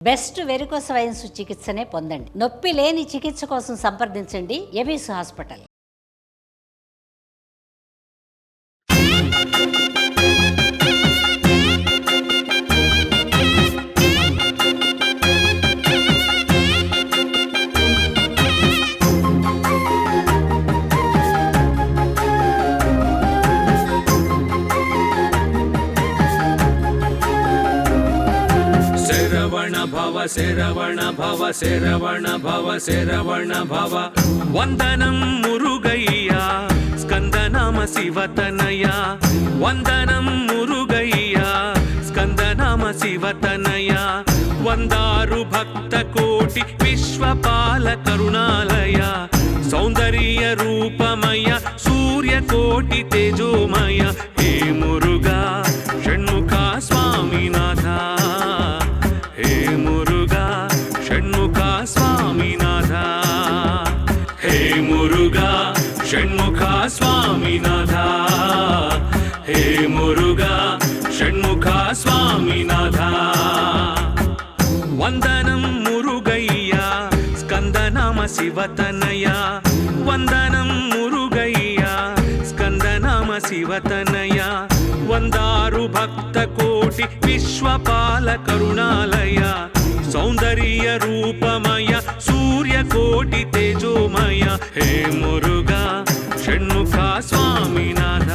Best varicose veins చికిత్సనే పొందండి. నొప్పి లేని చికిత్స కోసం సంప్రదించండి ఎబిస్ హాస్పిటల్. శరవణ భవ శరవణ భవ శరవణ భవ వందనం మురుగయ్య స్కందనామ శివతనయ వందనం మురుగయ్య స్కందనామ శివతనయ వందారు భక్త కోటి విశ్వపాల కరుణాలయ సౌందర్య రూపమయ సూర్యకోటి తేజోమయ హే మురుగా షణ్ముఖ స్వామినాథ హే మురుగా షణ్ముఖ స్వామినాథ హే మురుగా షణ్ముఖ స్వామినాథ హే మురుగా షణ్ముఖ స్వామినాథ వందనం మురుగయ్య స్కందనామ శివతనయ వందనం మురుగయ్య స్కందనామ శివతనయ వందారు భక్త కోటి విశ్వపాల కరుణాలయ సౌందర్య రూపమయ సూర్యకోటి తేజోమయ హే మురుగా షణ్ముఖ స్వామినాథ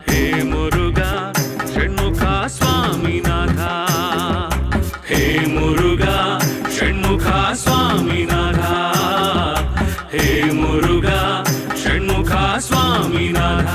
హే మురుగా షణ్ముఖ స్వామినాథ హే మురుగా షణ్ముఖ స్వామినాథ హే మురుగా షణ్ముఖ స్వామినాథ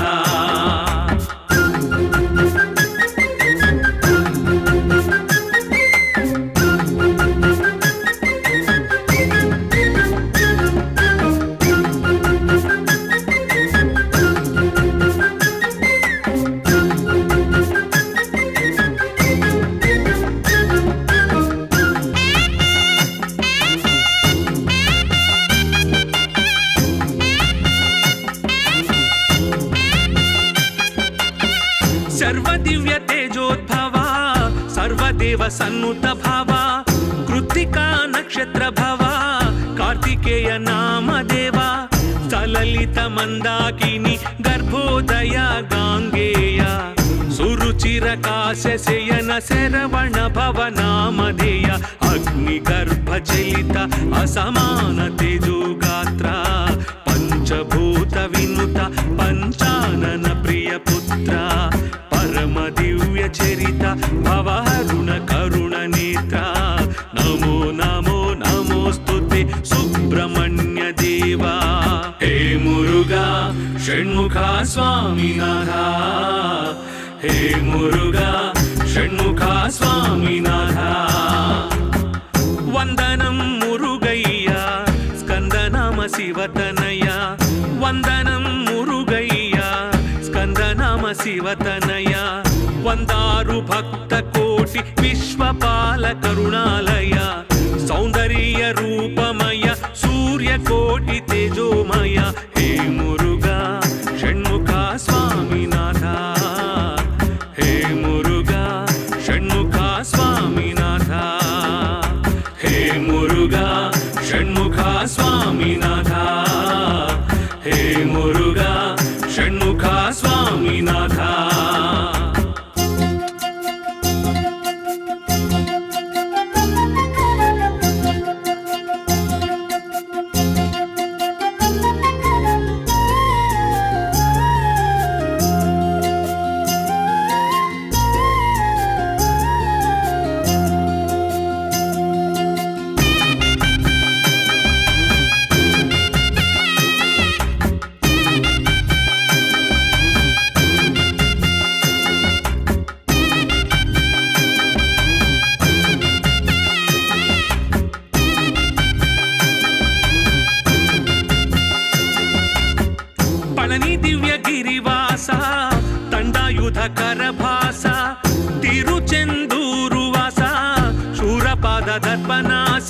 सर्वदिव्य तेजोद्भवा सर्वदेव सन्नुत भवा कृत्तिका नक्षत्र भवा कार्तिकेय नाम देवा सललित मंदाकिनी गर्भोदय गांगेय सुरुचिर काशयन शरवण भव नामधेय अग्नि गर्भ चलित असमान तेजो गात्र पंचभूत विनुत पंचानन प्रिय पुत्र परम दिव्य चरित भवहरुण करुण नेत्र नमो नमो नमोस्तुते सुब्रह्मण्य देवा हे मुरुगा षण्मुख स्वामिनाथ हे मुरुगा षण्मुख स्वामिनाथ वंदनं मुरुगय्य स्कंदनाम शिवतनय वंदनं मुरुगय्य स्कंदनाम शिवतनय వందారు భక్త కోటి విశ్వపాల కరుణాలయ సౌందర్య రూపమయ సూర్యకోటి తేజోమయ హే మురుగా షణ్ముఖ స్వామినాథ హే మురుగా షణ్ముఖ స్వామినాథ హే మురుగా షణ్ముఖ స్వామినాథ హే మురుగా షణ్ముఖ స్వామినాథ పళని దివ్య గిరివాస తండాయుధ కరభాస తిరుచెందూరు వాస శూరపాద దర్పనాశ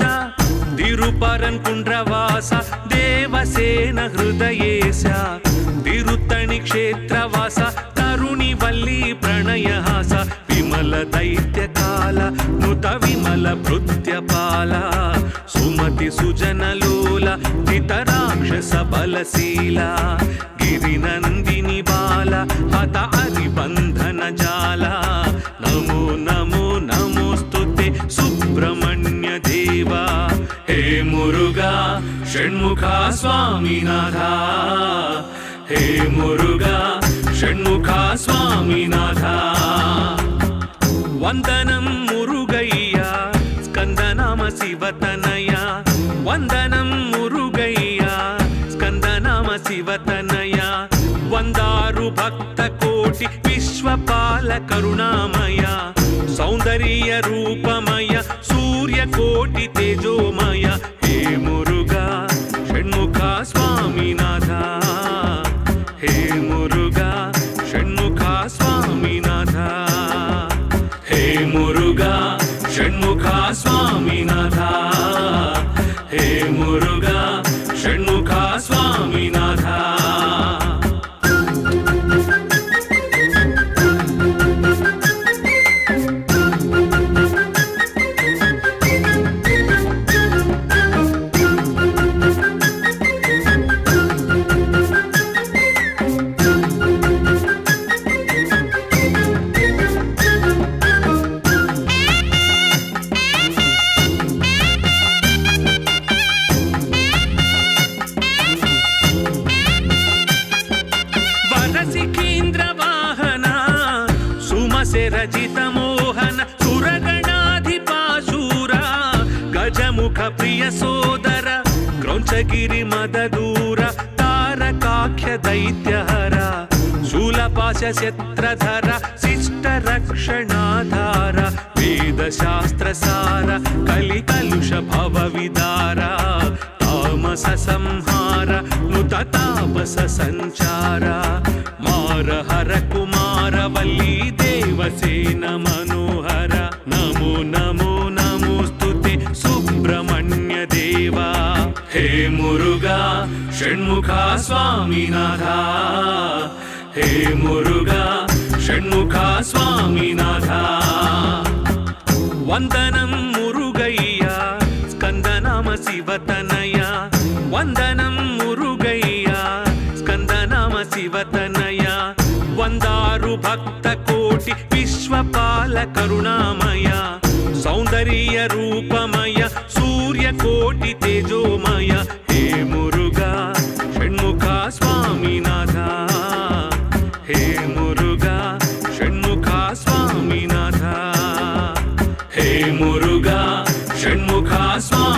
తిరుపరన్ కుండ్రవాస దేవసేన హృదయేశ తిరుత్తణి క్షేత్రవాస తరుణి వల్లి ప్రణయహాస విమల దైత్యకా బాల నుత విమల భృత్యపాల సుమతి సుజనలోల జిత రాక్షస బలశీల గిరినందిని బాల హత హరిబంధన జాల నమో నమో నమోస్తుతే సుబ్రహ్మణ్య దేవా హే మురుగా షణ్ముఖ స్వామినాథ హే మురుగా షణ్ముఖ స్వామినాథ వందనం మురుగయ్య స్కందనామ శివతనయ వందనం మురుగయ్య స్కందనామ శివతనయ వందారు భక్త కోటి విశ్వపాల కరుణామయ సౌందర్య రూపమయ సూర్య కోటి తేజోమయ హే మురుగా షణ్ముఖ స్వామినాథ హే మురుగా షణ్ముఖ స్వామినాథ హే మురుగా షణ్ముఖ స్వామినాథ హే మురుగా షణ్ముఖ స్వామినాథ రజిత మోహన సురగణాధిపాశూర గజముఖ ప్రియ సోదర క్రౌంచగిరి మదదూర తారకాఖ్య దైత్యహర శూలపాశ శత్రధర శిష్ట రక్షణాధార వేద శాస్త్ర సార కలి కలుష భవ విదార తామస సంహార నుత తాపస సంచార మార హర కుమార వల్లి దేవసేన మనోహర నమో నమో నమోస్తుతే సుబ్రహ్మణ్య దేవా హే మురుగా షణ్ముఖ స్వామినాథ హే మురుగా షణ్ముఖ స్వామినాథ వందనం మురుగయ్య స్కందనామ శివతనయ వందనం మురుగయ్య స్కందనామ శివతనయ వందారు భక్త కోటి విశ్వపాల కరుణామయ సౌందర్య రూపమయ సూర్య కోటి తేజోమయ హే మురుగా షణ్ముఖ స్వామినాథ హే మురుగా షణ్ముఖ స్వామినాథ హే మురుగా షణ్ముఖ స్వామి